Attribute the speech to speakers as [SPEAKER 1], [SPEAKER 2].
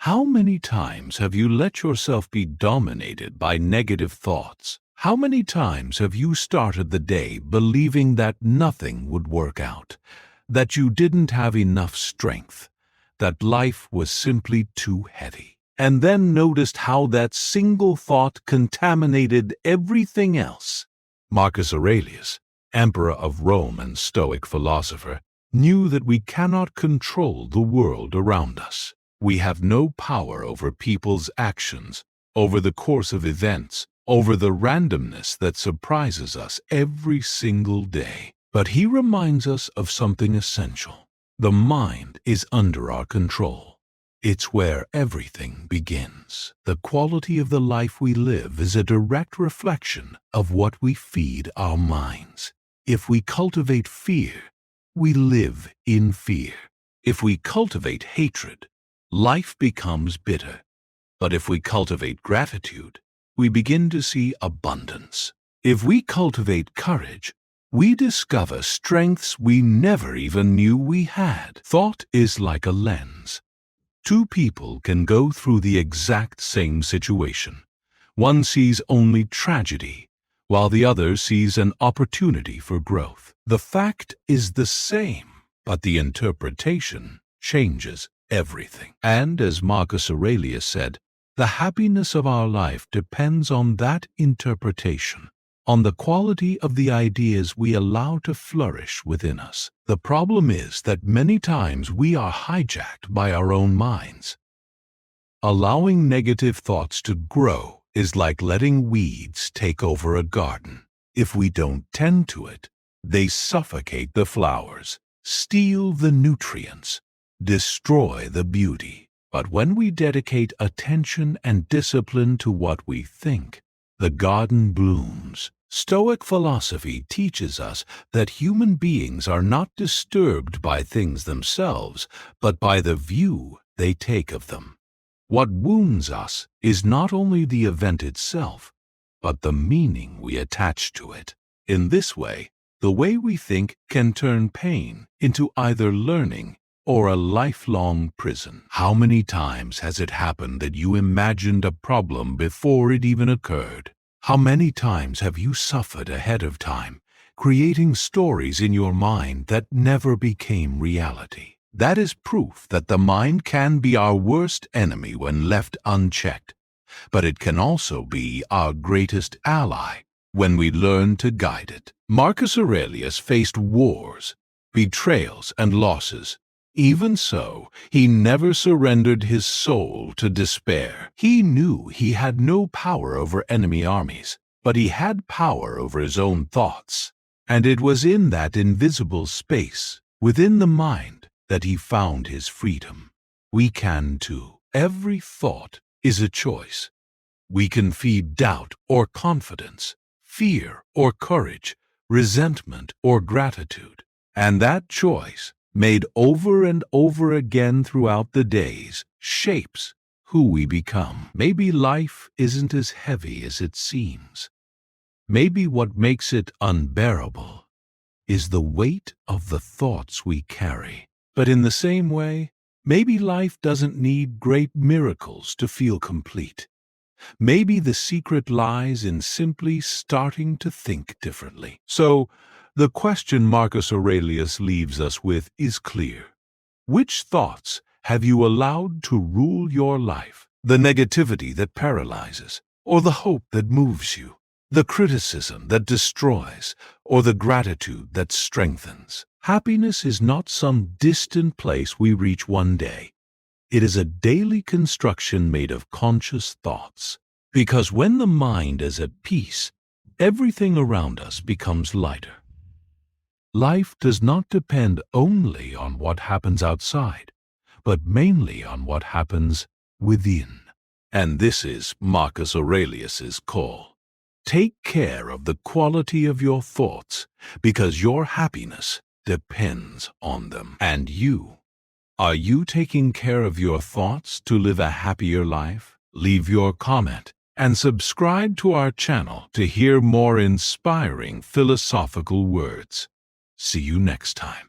[SPEAKER 1] How many times have you let yourself be dominated by negative thoughts? How many times have you started the day believing that nothing would work out, that you didn't have enough strength, that life was simply too heavy, and then noticed how that single thought contaminated everything else? Marcus Aurelius, emperor of Rome and Stoic philosopher, knew that we cannot control the world around us. We have no power over people's actions, over the course of events, over the randomness that surprises us every single day. But he reminds us of something essential. The mind is under our control. It's where everything begins. The quality of the life we live is a direct reflection of what we feed our minds. If we cultivate fear, we live in fear. If we cultivate hatred, life becomes bitter. But if we cultivate gratitude, we begin to see abundance. If we cultivate courage, we discover strengths we never even knew we had. Thought is like a lens. Two people can go through the exact same situation. One sees only tragedy, while the other sees an opportunity for growth. The fact is the same, but the interpretation changes everything. And as Marcus Aurelius said, the happiness of our life depends on that interpretation, on the quality of the ideas we allow to flourish within us. The problem is that many times we are hijacked by our own minds. Allowing negative thoughts to grow is like letting weeds take over a garden. If we don't tend to it, they suffocate the flowers, steal the nutrients, destroy the beauty. But when we dedicate attention and discipline to what we think, the garden blooms. Stoic philosophy teaches us that human beings are not disturbed by things themselves, but by the view they take of them. What wounds us is not only the event itself, but the meaning we attach to it. In this way, the way we think can turn pain into either learning or a lifelong prison. How many times has it happened that you imagined a problem before it even occurred? How many times have you suffered ahead of time, creating stories in your mind that never became reality? That is proof that the mind can be our worst enemy when left unchecked, but it can also be our greatest ally when we learn to guide it. Marcus Aurelius faced wars, betrayals, and losses. Even so, he never surrendered his soul to despair. He knew he had no power over enemy armies, but he had power over his own thoughts. And it was in that invisible space, within the mind, that he found his freedom. We can too. Every thought is a choice. We can feed doubt or confidence, fear or courage, resentment or gratitude. And that choice, made over and over again throughout the days, shapes who we become. Maybe life isn't as heavy as it seems. Maybe what makes it unbearable is the weight of the thoughts we carry. But in the same way, maybe life doesn't need great miracles to feel complete. Maybe the secret lies in simply starting to think differently. So, the question Marcus Aurelius leaves us with is clear. Which thoughts have you allowed to rule your life? The negativity that paralyzes, or the hope that moves you? The criticism that destroys, or the gratitude that strengthens? Happiness is not some distant place we reach one day. It is a daily construction made of conscious thoughts. Because when the mind is at peace, everything around us becomes lighter. Life does not depend only on what happens outside, but mainly on what happens within. And this is Marcus Aurelius's call. Take care of the quality of your thoughts, because your happiness depends on them. And you, are you taking care of your thoughts to live a happier life? Leave your comment and subscribe to our channel to hear more inspiring philosophical words. See you next time.